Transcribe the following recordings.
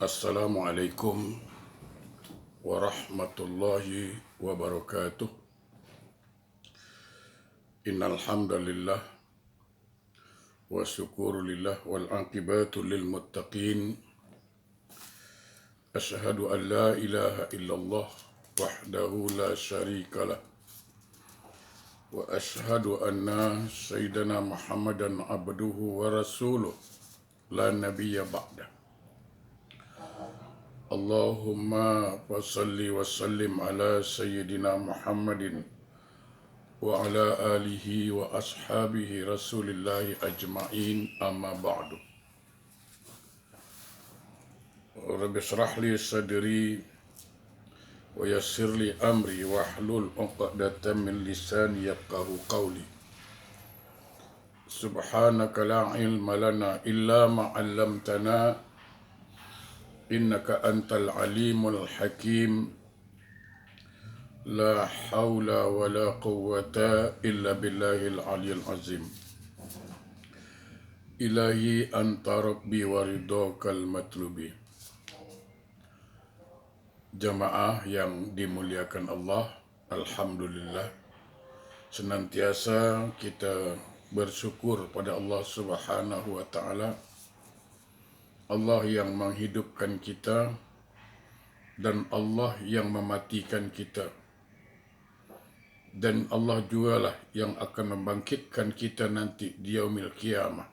Assalamualaikum warahmatullahi wabarakatuh. Innal hamdalillah wa syukurulillah wal aqibatu lil muttaqin. Asyhadu an la ilaha illallah wahdahu la syarikalah wa asyhadu anna sayyidana Muhammadan abduhu wa rasuluh la nabiyya ba'da. Allahumma salli wa sallim ala sayyidina Muhammadin wa ala alihi wa ashabihi rasulillahi ajma'in, amma ba'du. Rabbi shrah li sadri wa yassir li amri wahlul 'uqdatam min lisani yafqahu qawli. Subhanaka la ilma lana illa ma 'allamtana innaka antal alimul hakim. La hawla wa la quwwata illa billahil aliyil azim. Ilahi anta rabbi wa ridhakal matlubi. Jamaah yang dimuliakan Allah, alhamdulillah, senantiasa kita bersyukur pada Allah Subhanahu wa taala. Allah yang menghidupkan kita dan Allah yang mematikan kita. Dan Allah jugalah yang akan membangkitkan kita nanti di yaumil qiyamah.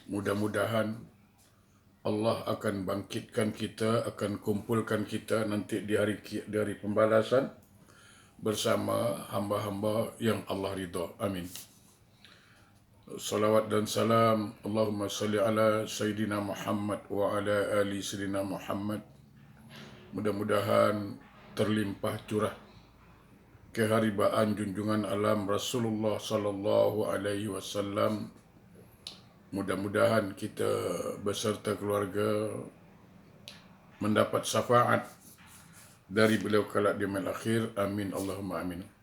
Mudah-mudahan Allah akan bangkitkan kita, akan kumpulkan kita nanti di hari pembalasan bersama hamba-hamba yang Allah ridha. Amin. Salawat dan salam Allahumma salli ala Sayyidina Muhammad wa ala ali Sayyidina Muhammad. Mudah-mudahan terlimpah curah keharibaan junjungan alam Rasulullah sallallahu alaihi wasallam. Mudah-mudahan kita beserta keluarga mendapat syafaat dari beliau kelak di yaumil akhir. Amin Allahumma amin.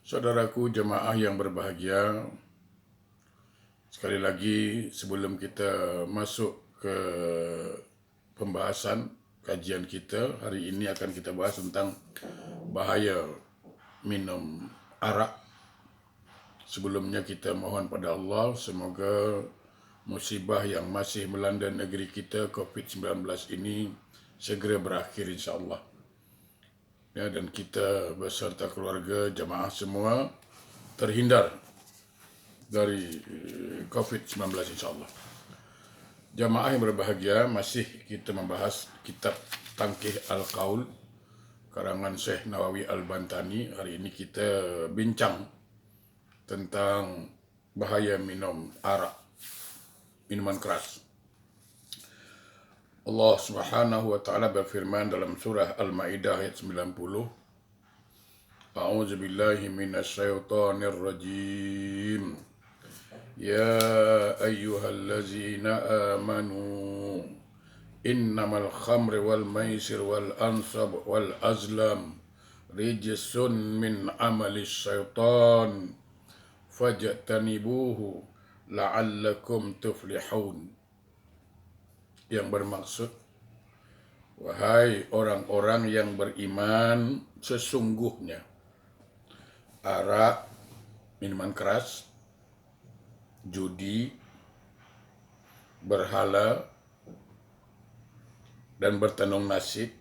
Saudaraku jemaah yang berbahagia, sekali lagi sebelum kita masuk ke pembahasan kajian kita, hari ini akan kita bahas tentang bahaya minum arak. Sebelumnya kita mohon pada Allah semoga musibah yang masih melanda negeri kita COVID-19 ini segera berakhir insya-Allah. Ya, dan kita beserta keluarga jemaah semua terhindar dari COVID-19 insyaAllah. Jemaah yang berbahagia, masih kita membahas kitab Tanqih Al-Qaul karangan Syekh Nawawi Al-Bantani. Hari ini kita bincang tentang bahaya minum arak, minuman keras. Allah Subhanahu wa taala berfirman dalam surah Al-Maidah ayat 90. A'udzu billahi minasy syaithanir rajim. Ya ayyuhallazina amanu innamal khamru wal maisir wal ansab wal azlam rijsun min amalis syaitan fajtanibuhu la'allakum tuflihun. Yang bermaksud, wahai orang-orang yang beriman, sesungguhnya arak, minuman keras, judi, berhala, dan bertenung nasib,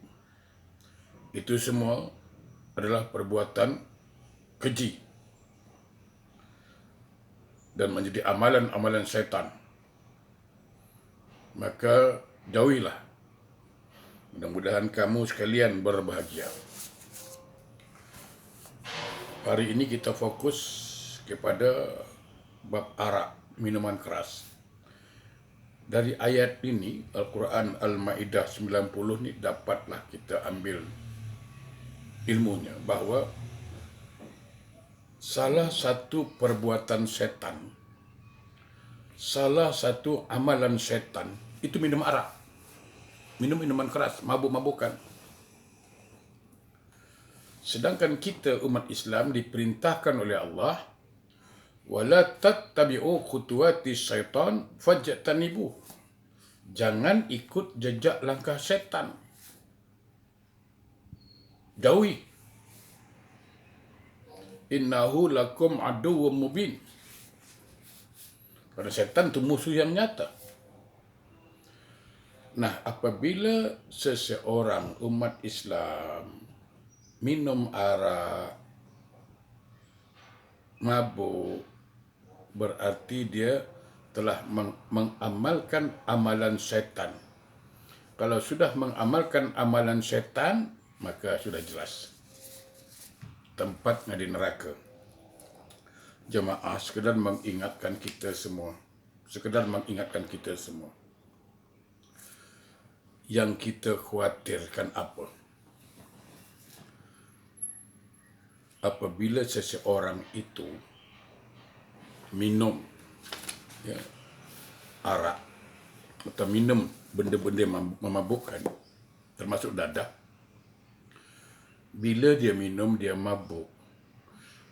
itu semua adalah perbuatan keji dan menjadi amalan-amalan syaitan. Maka jauhilah. Mudah-mudahan kamu sekalian berbahagia. Hari ini kita fokus kepada bab arak, minuman keras. Dari ayat ini, Al-Quran Al-Maidah 90 ini dapatlah kita ambil ilmunya bahwa salah satu perbuatan setan, salah satu amalan setan itu minum arak, minum minuman keras, mabuk-mabukan. Sedangkan kita umat Islam diperintahkan oleh Allah, wala tattabi'u khutuwati syaitan fajtanibuh. Jangan ikut jejak langkah setan. Jauhi. Innahu lakum aduwwum mubin. Karena setan itu musuh yang nyata. Nah, apabila seseorang umat Islam minum arak, mabuk, berarti dia telah mengamalkan amalan setan. Kalau sudah mengamalkan amalan setan, maka sudah jelas tempatnya di neraka. Jemaah, sekedar mengingatkan kita semua. Yang kita khawatirkan apa? Apabila seseorang itu minum arak atau minum benda-benda memabukkan, termasuk dadah, bila dia minum, dia mabuk.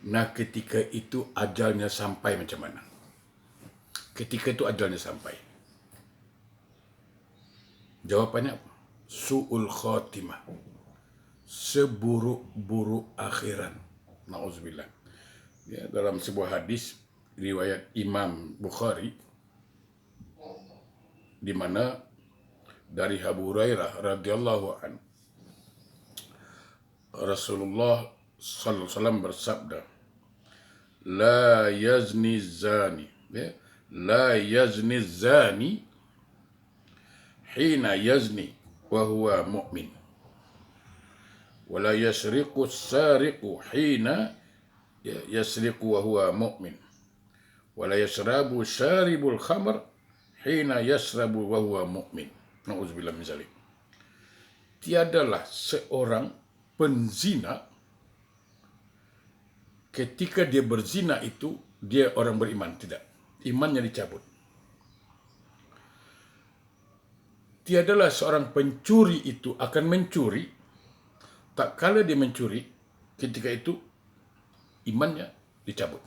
Nah, ketika itu ajalnya sampai macam mana? Ketika itu ajalnya sampai. Jawapannya apa? Su'ul khatimah. Seburuk-buruk akhiran. Na'udzubillah. Ya, dalam sebuah hadis riwayat Imam Bukhari, di mana dari Abu Hurairah radhiyallahu an, Rasulullah sallallahu alaihi wasallam bersabda, la yazni zani, la yazni zani hina yazni wa huwa mu'min, wa la yasriqu as-sariqu hina yasriqu wa huwa mu'min, wa la yashrabu syaribul khamr hina yashrabu wa huwa mu'min. Na'udzubillah min zalik. Tiadalah seorang penzina ketika dia berzina itu dia orang beriman, tidak. Imannya dicabut. Tiadalah seorang pencuri itu akan mencuri, tak kala dia mencuri, ketika itu imannya dicabut.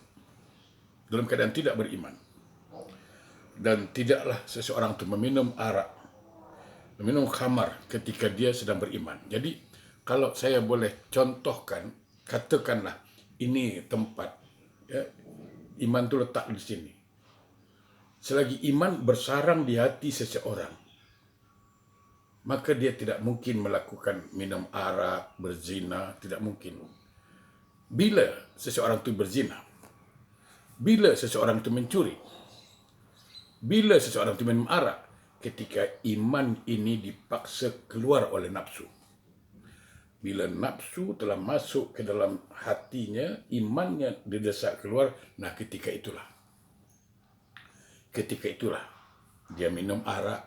Dalam keadaan tidak beriman. Dan tidaklah seseorang itu meminum arak, meminum khamar ketika dia sedang beriman. Jadi, kalau saya boleh contohkan, katakanlah ini tempat, ya, iman itu letak di sini. Selagi iman bersarang di hati seseorang, maka dia tidak mungkin melakukan minum arak, berzina, tidak mungkin. Bila seseorang itu berzina, bila seseorang itu mencuri, bila seseorang itu minum arak, ketika iman ini dipaksa keluar oleh nafsu. Bila nafsu telah masuk ke dalam hatinya, imannya didesak keluar, nah ketika itulah dia minum arak,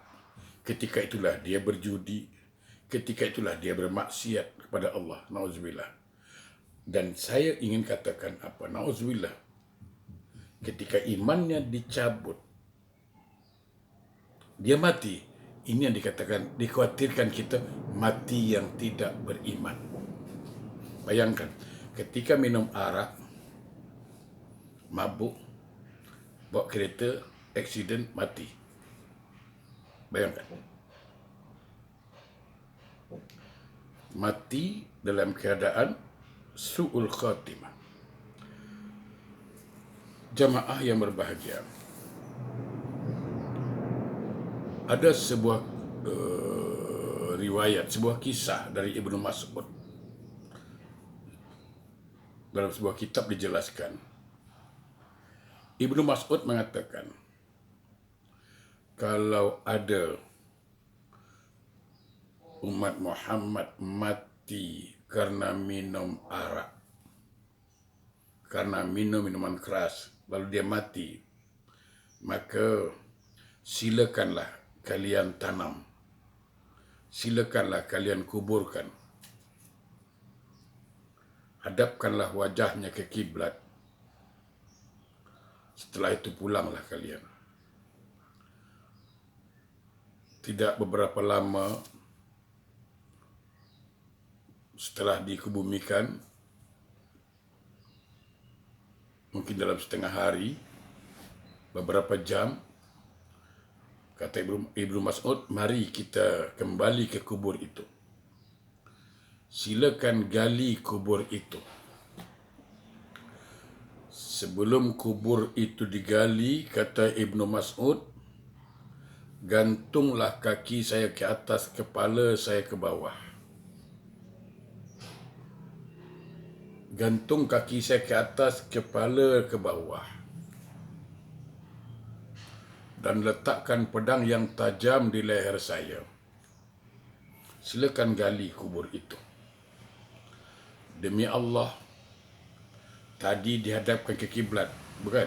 ketika itulah dia berjudi, ketika itulah dia bermaksiat kepada Allah. Na'udzubillah. Dan saya ingin katakan apa? Na'udzubillah. Ketika imannya dicabut, dia mati. Ini yang dikatakan, dikhawatirkan kita mati yang tidak beriman. Bayangkan, ketika minum arak, mabuk, bawa kereta, aksiden, mati. Bayangkan. Mati dalam keadaan su'ul khatimah. Jamaah yang berbahagia, ada sebuah riwayat, sebuah kisah dari Ibnu Mas'ud. Dalam sebuah kitab dijelaskan, Ibnu Mas'ud mengatakan, kalau ada umat Muhammad mati karena minum arak, karena minum minuman keras, lalu dia mati, maka silakanlah kalian tanam, silakanlah kalian kuburkan, hadapkanlah wajahnya ke kiblat, setelah itu pulanglah kalian. Tidak beberapa lama setelah dikebumikan, mungkin dalam setengah hari, beberapa jam, Kata Ibnu Mas'ud, mari kita kembali ke kubur itu. Silakan gali kubur itu. Sebelum kubur itu digali, kata Ibnu Mas'ud, gantunglah kaki saya ke atas, kepala saya ke bawah. Gantung kaki saya ke atas, kepala ke bawah. Dan letakkan pedang yang tajam di leher saya. Silakan gali kubur itu. Demi Allah, tadi dihadapkan ke kiblat, bukan?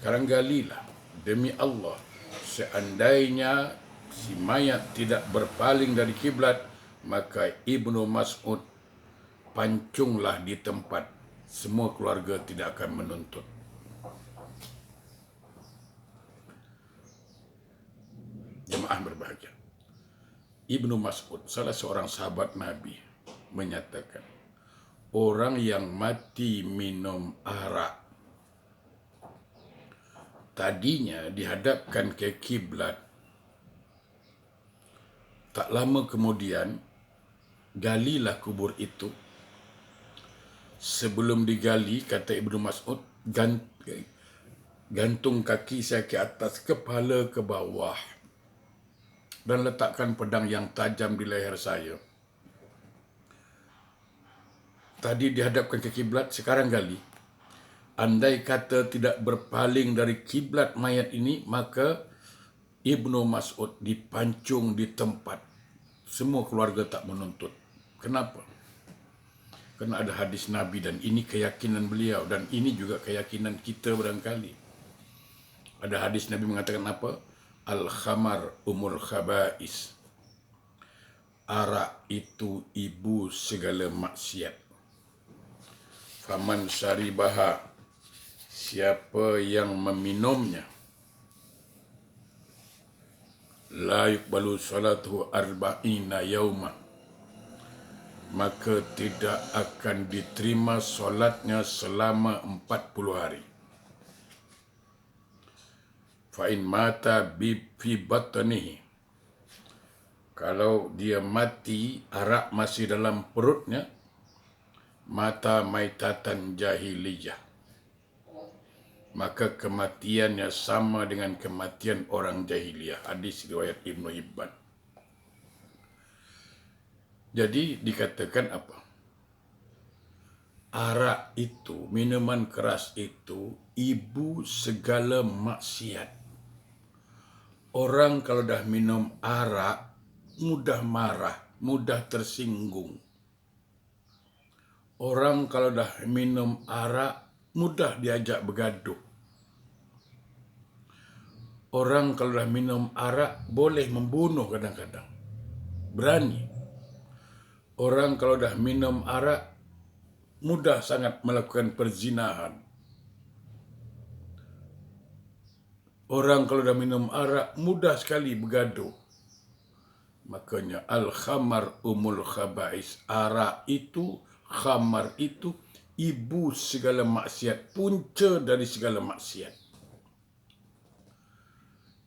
Sekarang galilah. Demi Allah, seandainya si mayat tidak berpaling dari kiblat, maka Ibnu Mas'ud pancunglah di tempat. Semua keluarga tidak akan menuntut. Jemaah berbahagia. Ibnu Mas'ud, salah seorang sahabat Nabi, menyatakan, orang yang mati minum arak tadinya dihadapkan ke kiblat. Tak lama kemudian, galilah kubur itu. Sebelum digali, kata Ibnu Mas'ud, gantung kaki saya ke atas, kepala ke bawah, dan letakkan pedang yang tajam di leher saya. Tadi dihadapkan ke kiblat, sekarang gali. Andai kata tidak berpaling dari kiblat mayat ini, maka Ibnu Mas'ud dipancung di tempat. Semua keluarga tak menuntut. Kenapa? Kerana ada hadis Nabi dan ini keyakinan beliau dan ini juga keyakinan kita barangkali. Ada hadis Nabi mengatakan apa? Al-khamar umul khaba'is. Arak itu ibu segala maksiat. Faman syaribaha, siapa yang meminumnya, la yuqbalu salatuhu arba'ina yauma, maka tidak akan diterima solatnya selama 40 hari. Fa in mata fi batnihi, kalau dia mati arak masih dalam perutnya, mata maitatan jahiliyah, maka kematiannya sama dengan kematian orang jahiliyah. Hadis riwayat Ibnu Hibban. Jadi dikatakan apa? Arak itu, minuman keras itu, ibu segala maksiat. Orang kalau dah minum arak, mudah marah, mudah tersinggung. Orang kalau dah minum arak, mudah diajak bergaduh. Orang kalau dah minum arak, boleh membunuh kadang-kadang. Berani. Orang kalau dah minum arak, mudah sangat melakukan perzinahan. Orang kalau dah minum arak, mudah sekali bergaduh. Makanya al-khamar umul khaba'is. Arak itu, khamar itu, ibu segala maksiat, punca dari segala maksiat.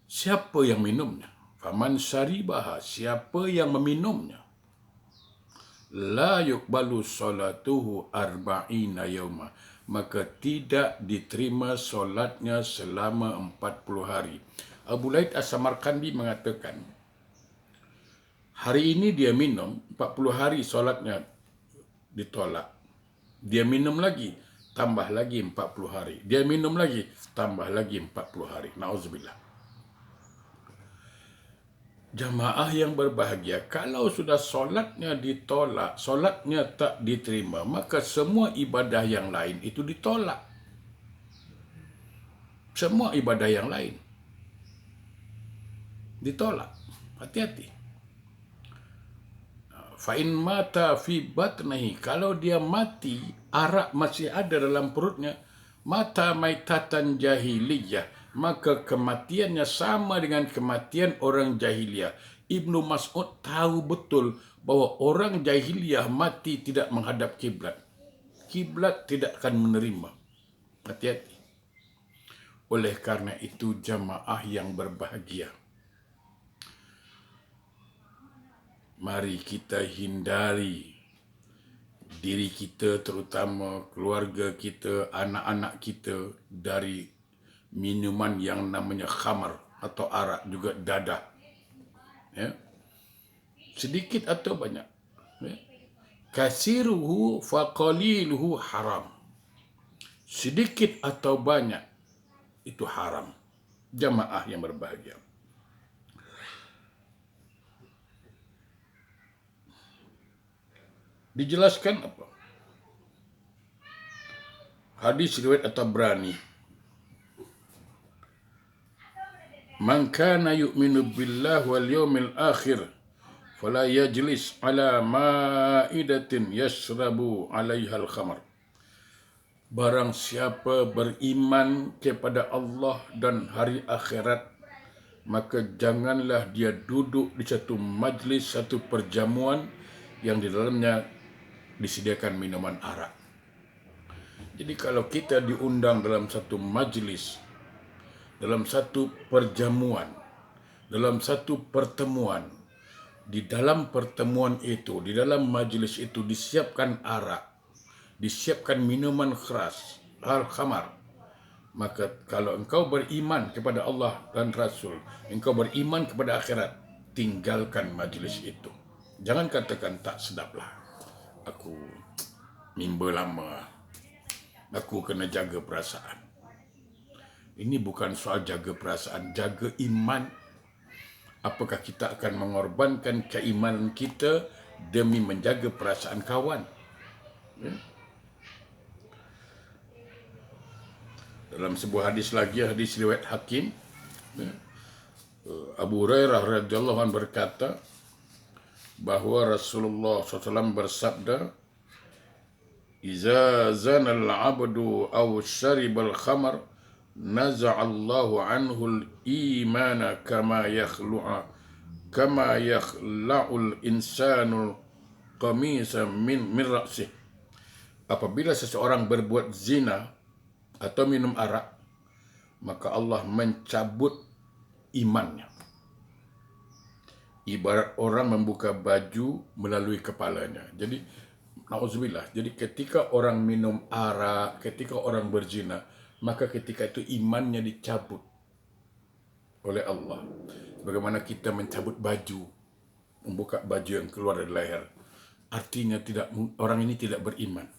Siapa yang minumnya? Faman syaribaha, siapa yang meminumnya, la yuqbalu salatuhu arba'ina yauma, maka tidak diterima solatnya selama 40 hari. Abu Laid As-Samarkandi mengatakan, hari ini dia minum, 40 hari solatnya ditolak. Dia minum lagi, tambah lagi 40 hari. Dia minum lagi, tambah lagi 40 hari. Na'udzubillah. Jamaah yang berbahagia, kalau sudah solatnya ditolak, solatnya tak diterima, maka semua ibadah yang lain itu ditolak. Semua ibadah yang lain ditolak. Hati-hati. Fa'in mata fi batnihi, kalau dia mati, arak masih ada dalam perutnya, mata maitatan jahiliyah, maka kematiannya sama dengan kematian orang jahiliyah. Ibnu Mas'ud tahu betul bahawa orang jahiliyah mati tidak menghadap kiblat. Kiblat tidak akan menerima. Hati-hati. Oleh karena itu jamaah yang berbahagia, mari kita hindari diri kita, terutama keluarga kita, anak-anak kita dari minuman yang namanya khamar atau arak, juga dadah. Ya. Sedikit atau banyak. Ya. Kasiruhu faqaliluhu haram. Sedikit atau banyak itu haram. Jamaah yang berbahagia. Dijelaskan apa? Hadis riwayat At-Tabrani. Man kana yu'minu billahi wal yawmil akhir fala yajlis ala ma'idatin yashrabu 'alaiha al-khamar. Barang siapa beriman kepada Allah dan hari akhirat, maka janganlah dia duduk di satu majlis, satu perjamuan yang di dalamnya disediakan minuman arak. Jadi kalau kita diundang dalam satu majlis, dalam satu perjamuan, dalam satu pertemuan, di dalam pertemuan itu, di dalam majlis itu disiapkan arak, disiapkan minuman keras, al-khamar, maka kalau engkau beriman kepada Allah dan Rasul, engkau beriman kepada akhirat, tinggalkan majlis itu. Jangan katakan tak sedaplah, aku mimba lama, aku kena jaga perasaan. Ini bukan soal jaga perasaan, jaga iman. Apakah kita akan mengorbankan keimanan kita demi menjaga perasaan kawan? Ya. Dalam sebuah hadis lagi, hadis riwayat Hakim, ya, Abu Hurairah radhiyallahu anhu berkata bahawa Rasulullah SAW bersabda, "Iza zana al-'abdu aw syariba al-khamar, naza'allahu anhu al-imana kama yakhla'ul insanul qamisa min ra'sih." Apabila seseorang berbuat zina atau minum arak, maka Allah mencabut imannya. Ibarat orang membuka baju melalui kepalanya. Jadi, na'udzubillah. Jadi ketika orang minum arak, ketika orang berzina, maka ketika itu imannya dicabut oleh Allah. Bagaimana kita mencabut baju, membuka baju yang keluar dari leher. Artinya orang ini tidak beriman.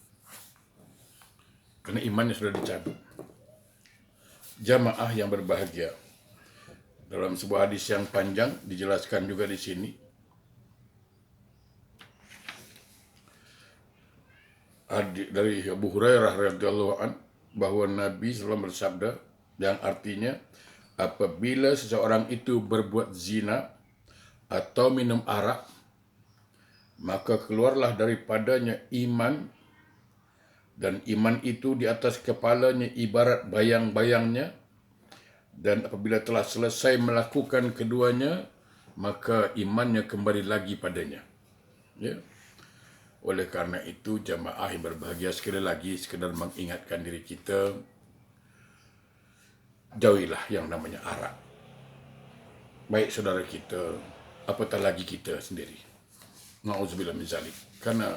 Karena imannya sudah dicabut. Jamaah yang berbahagia. Dalam sebuah hadis yang panjang dijelaskan juga di sini. Dari Abu Hurairah radhiyallahu anhu bahwa Nabi SAW bersabda, yang artinya apabila seseorang itu berbuat zina atau minum arak, maka keluarlah daripadanya iman, dan iman itu di atas kepalanya ibarat bayang-bayangnya, dan apabila telah selesai melakukan keduanya, maka imannya kembali lagi padanya. Ya. Oleh karena itu, jamaah yang berbahagia, sekali lagi sekedar mengingatkan diri kita, jauhilah yang namanya arak. Baik saudara kita, apatah lagi kita sendiri. Na'udzubillah min zalik. Karena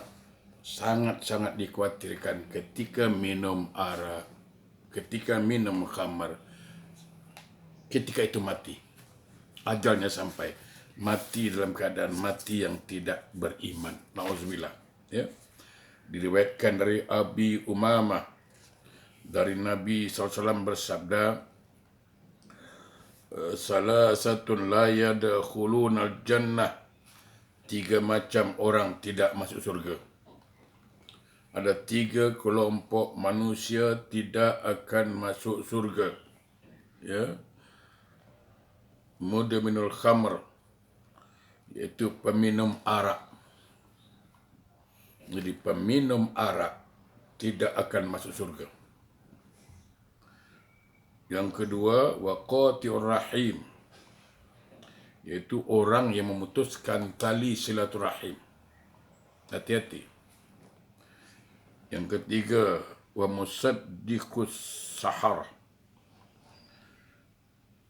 sangat-sangat dikhawatirkan ketika minum arak, ketika minum khamar, ketika itu mati. Ajalnya sampai. Mati dalam keadaan mati yang tidak beriman. Na'udzubillah. Ya. Diriwayatkan dari Abi Umamah, dari Nabi SAW bersabda, "Salasatun la yadkhuluna al-jannah." 3 macam orang tidak masuk surga. Ada 3 kelompok manusia tidak akan masuk surga. Ya. Mudminul khamr, iaitu peminum arak. Jadi peminum arak tidak akan masuk surga. Yang kedua, waqati'ur rahim, iaitu orang yang memutuskan tali silaturahim. Hati-hati. Yang ketiga, wa musaddiqus sahar,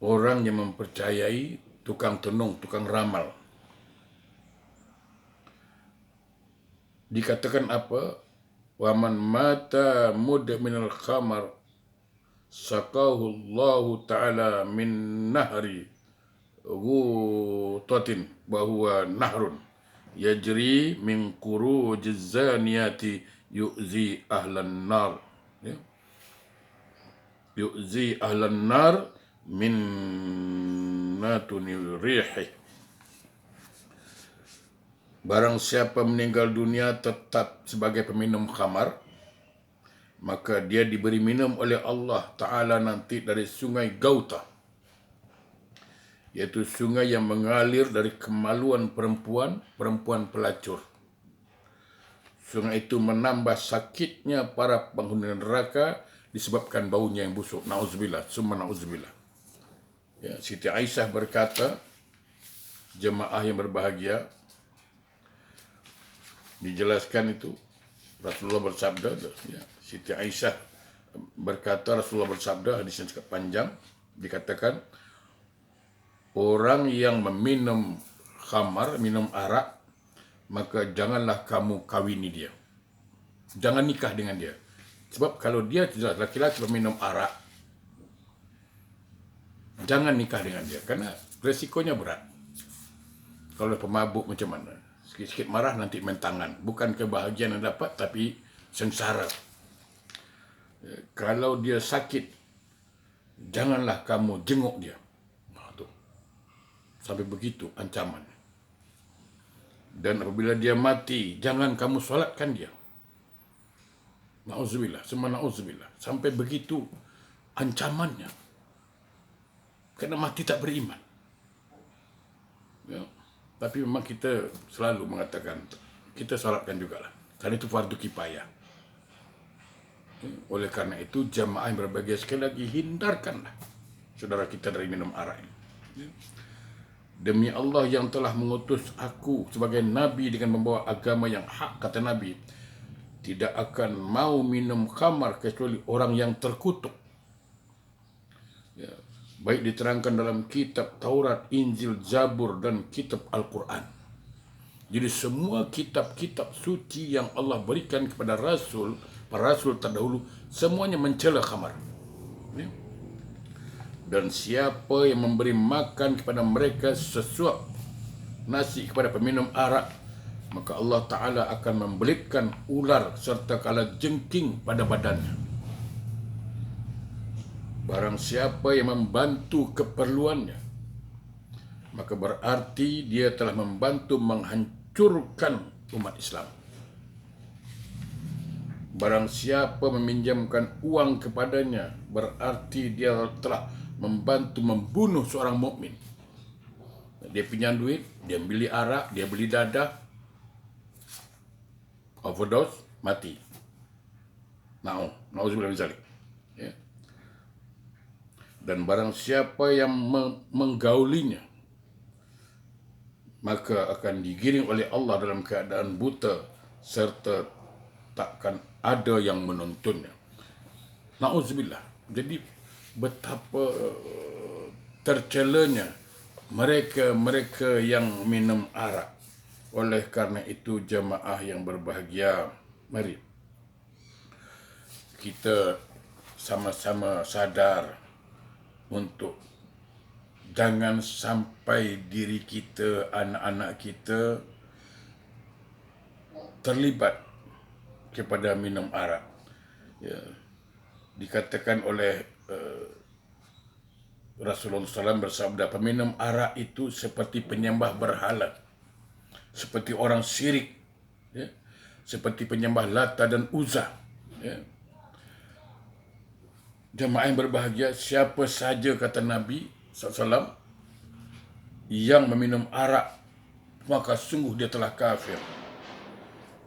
orang yang mempercayai tukang tenung, tukang ramal. Dikatakan apa? Waman mata mudminal khamar saqahu Allah Ta'ala min nahri ghutatin bahwa nahrun yajri min kurujiz zaniyati yu'zi ahlan nar. Ya. Yu'zi ahlan nar min natuni rihi. Barang siapa meninggal dunia tetap sebagai peminum khamar, maka dia diberi minum oleh Allah Ta'ala nanti dari sungai Gauta, yaitu sungai yang mengalir dari kemaluan perempuan pelacur. Sungai itu menambah sakitnya para penghuni neraka disebabkan baunya yang busuk. Na'udzubillah, summa na'udzubillah. Ya, Siti Aisyah berkata, jemaah yang berbahagia, dijelaskan itu Rasulullah bersabda, ya, Siti Aisyah berkata Rasulullah bersabda, hadis yang cukup panjang, dikatakan orang yang meminum khamar, minum arak, maka janganlah kamu kawini dia, jangan nikah dengan dia. Sebab kalau dia jelas laki-laki peminum arak, jangan nikah dengan dia, karena resikonya berat. Kalau pemabuk macam mana? Sikit-sikit marah nanti main tangan. Bukan kebahagiaan yang dapat, tapi sengsara. Kalau dia sakit, janganlah kamu jenguk dia. Sampai begitu ancaman. Dan apabila dia mati, jangan kamu solatkan dia. Na'udzubillah, semua na'udzubillah. Sampai begitu ancamannya. Kerana mati tak beriman. Ya. Tapi memang kita selalu mengatakan, kita solatkan jugalah. Karena itu fardu kifayah. Oleh karena itu, jamaah yang berbahagia sekali lagi, hindarkanlah saudara kita dari minum arak ini. Demi Allah yang telah mengutus aku sebagai Nabi dengan membawa agama yang hak, kata Nabi, tidak akan mau minum khamar kecuali orang yang terkutuk. Ya. Baik diterangkan dalam kitab Taurat, Injil, Zabur dan kitab Al-Quran. Jadi semua kitab-kitab suci yang Allah berikan kepada Rasul, para Rasul terdahulu, semuanya mencela khamar. Ya. Dan siapa yang memberi makan kepada mereka sesuap nasi kepada peminum arak, maka Allah Ta'ala akan membelitkan ular serta kalajengking pada badannya. Barang siapa yang membantu keperluannya, maka berarti dia telah membantu menghancurkan umat Islam. Barang siapa meminjamkan uang kepadanya, berarti dia telah membantu membunuh seorang mukmin. Dia pinjam duit, dia beli arak, dia beli dadah, overdose, mati. Na'udzubillah min zalik. Ya. Dan barang siapa yang menggaulinya, maka akan digiring oleh Allah dalam keadaan buta serta takkan ada yang menontonnya. Na'udzubillah. Jadi betapa tercelanya mereka yang minum arak. Oleh karena itu, jemaah yang berbahagia, mari kita sama-sama sadar untuk jangan sampai diri kita, anak-anak kita terlibat kepada minum arak. Ya. Dikatakan oleh Rasulullah SAW bersabda, peminum arak itu seperti penyembah berhala, seperti orang syirik, ya, seperti penyembah Lata dan Uzza. Ya. Jemaah yang berbahagia, siapa saja, kata Nabi SAW, yang meminum arak, maka sungguh dia telah kafir.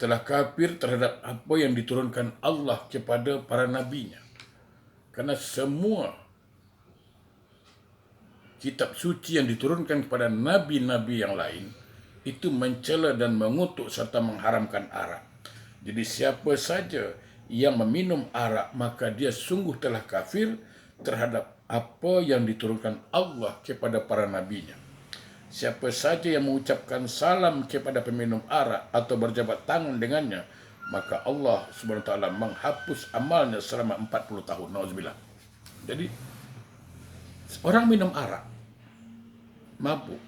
Telah kafir terhadap apa yang diturunkan Allah kepada para nabinya. Karena semua kitab suci yang diturunkan kepada nabi-nabi yang lain itu mencela dan mengutuk serta mengharamkan arak. Jadi siapa saja yang meminum arak, maka dia sungguh telah kafir terhadap apa yang diturunkan Allah kepada para nabinya. Siapa saja yang mengucapkan salam kepada peminum arak atau berjabat tangan dengannya, maka Allah SWT menghapus amalnya selama 40 tahun. Nauzubillah. Jadi, orang minum arak, mabuk,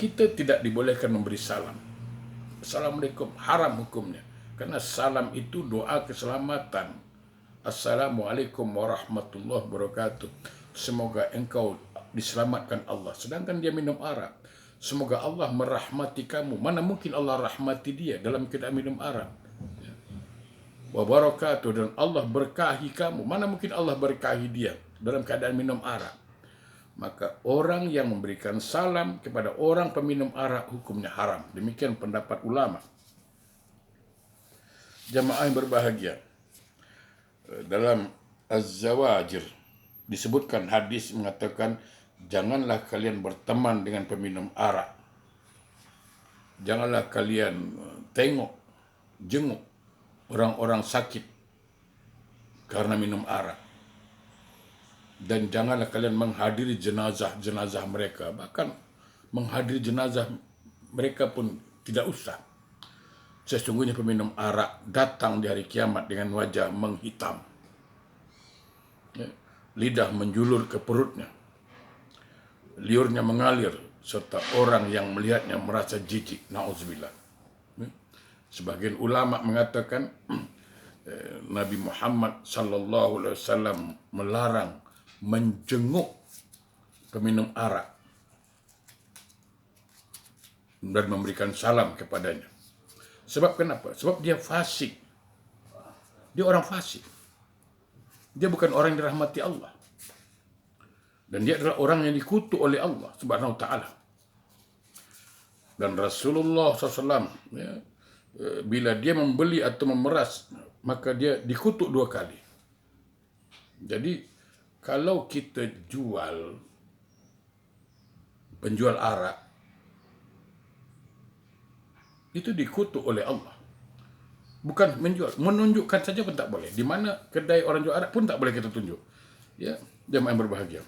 kita tidak dibolehkan memberi salam. Assalamualaikum, haram hukumnya. Karena salam itu doa keselamatan. Assalamualaikum warahmatullahi wabarakatuh. Semoga engkau diselamatkan Allah. Sedangkan dia minum arak. Semoga Allah merahmati kamu. Mana mungkin Allah rahmati dia dalam keadaan minum arak. Wabarakatuh, dan Allah berkahi kamu. Mana mungkin Allah berkahi dia dalam keadaan minum arak. Maka orang yang memberikan salam kepada orang peminum arak hukumnya haram. Demikian pendapat ulama. Jamaah yang berbahagia, dalam Az-Zawajir disebutkan, hadis mengatakan, janganlah kalian berteman dengan peminum arak. Janganlah kalian tengok, jenguk orang-orang sakit karena minum arak. Dan janganlah kalian menghadiri jenazah-jenazah mereka. Bahkan menghadiri jenazah mereka pun tidak usah. Sesungguhnya peminum arak datang di hari kiamat dengan wajah menghitam. Lidah menjulur ke perutnya. Liurnya mengalir, serta orang yang melihatnya merasa jijik. Na'udzubillah. Sebagian ulama mengatakan Nabi Muhammad sallallahu alaihi wasallam melarang menjenguk peminum arak dan memberikan salam kepadanya. Sebab kenapa? Sebab dia fasik. Dia orang fasik. Dia bukan orang yang dirahmati Allah. Dan dia adalah orang yang dikutuk oleh Allah Subhanahu wa ta'ala. Dan Rasulullah SAW, ya, bila dia membeli atau memeras, maka dia dikutuk 2 kali. Jadi, kalau kita penjual arak, itu dikutuk oleh Allah. Bukan menjual, menunjukkan saja pun tak boleh. Di mana kedai orang jual arak pun tak boleh kita tunjuk. Ya, jemaah yang berbahagia.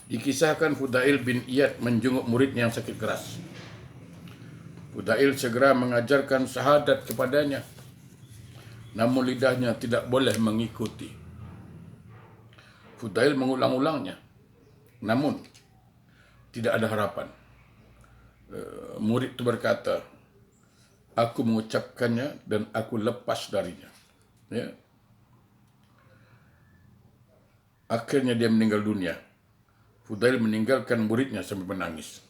Dikisahkan Fudail bin Iyad menjenguk muridnya yang sakit keras. Fudail segera mengajarkan syahadat kepadanya. Namun lidahnya tidak boleh mengikuti. Fudail mengulang-ulangnya. Namun tidak ada harapan. Murid itu berkata, aku mengucapkannya dan aku lepas darinya. Ya. Akhirnya dia meninggal dunia. Fudail meninggalkan muridnya sambil menangis.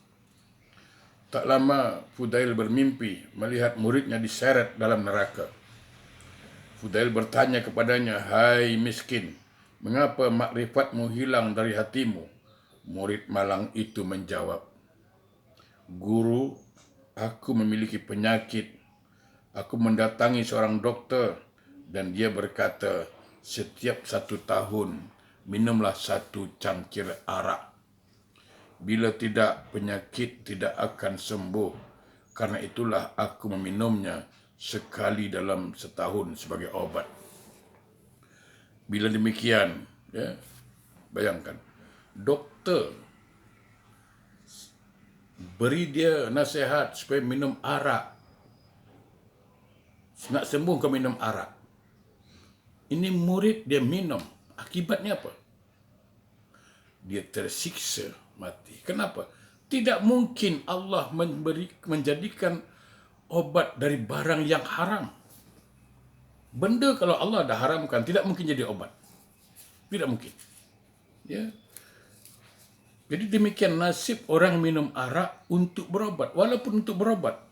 Tak lama Fudail bermimpi melihat muridnya diseret dalam neraka. Fudail bertanya kepadanya, hai miskin, mengapa makrifatmu hilang dari hatimu? Murid malang itu menjawab, guru, aku memiliki penyakit. Aku mendatangi seorang dokter dan dia berkata, setiap 1 tahun minumlah 1 cangkir arak. Bila tidak, penyakit tidak akan sembuh. Karena itulah aku meminumnya sekali dalam setahun sebagai obat. Bila demikian, ya, bayangkan, dokter beri dia nasihat supaya minum arak. Nak sembuh kau minum arak. Ini murid dia minum. Akibatnya apa? Dia tersiksa mati. Kenapa? Tidak mungkin Allah menjadikan obat dari barang yang haram. Benda kalau Allah dah haramkan, tidak mungkin jadi obat. Tidak mungkin. Ya. Jadi demikian nasib orang minum arak untuk berobat. Walaupun untuk berobat.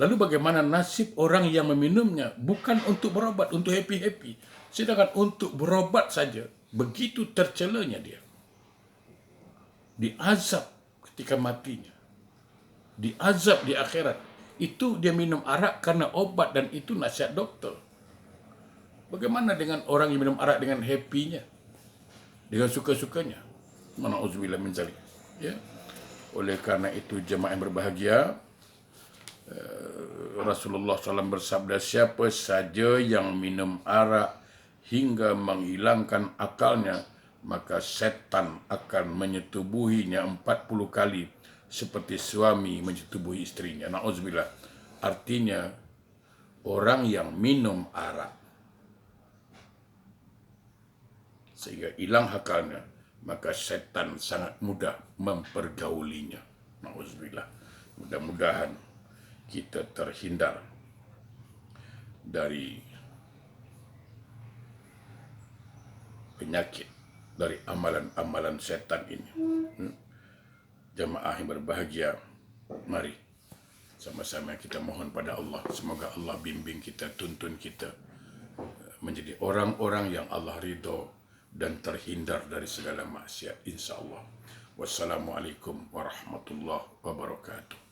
Lalu bagaimana nasib orang yang meminumnya bukan untuk berobat, untuk happy-happy. Sedangkan untuk berobat saja, begitu tercelanya dia. Diazab ketika matinya. Diazab di akhirat. Itu dia minum arak karena obat dan itu nasihat dokter. Bagaimana dengan orang yang minum arak dengan happy-nya? Dengan suka-sukanya? Na'udzubillah min zalik. Ya. Oleh karena itu jemaah yang berbahagia, Rasulullah SAW bersabda, siapa saja yang minum arak hingga menghilangkan akalnya, maka setan akan menyetubuhinya 40 kali seperti suami menyetubuhi istrinya. Na'udzubillah. Artinya orang yang minum arak sehingga hilang akalnya, maka setan sangat mudah mempergaulinya. Na'udzubillah. Mudah-mudahan kita terhindar dari penyakit, dari amalan-amalan setan ini. Jamaah yang berbahagia, mari sama-sama kita mohon pada Allah. Semoga Allah bimbing kita, tuntun kita menjadi orang-orang yang Allah ridho dan terhindar dari segala maksiat, insya Allah. Wassalamualaikum warahmatullahi wabarakatuh.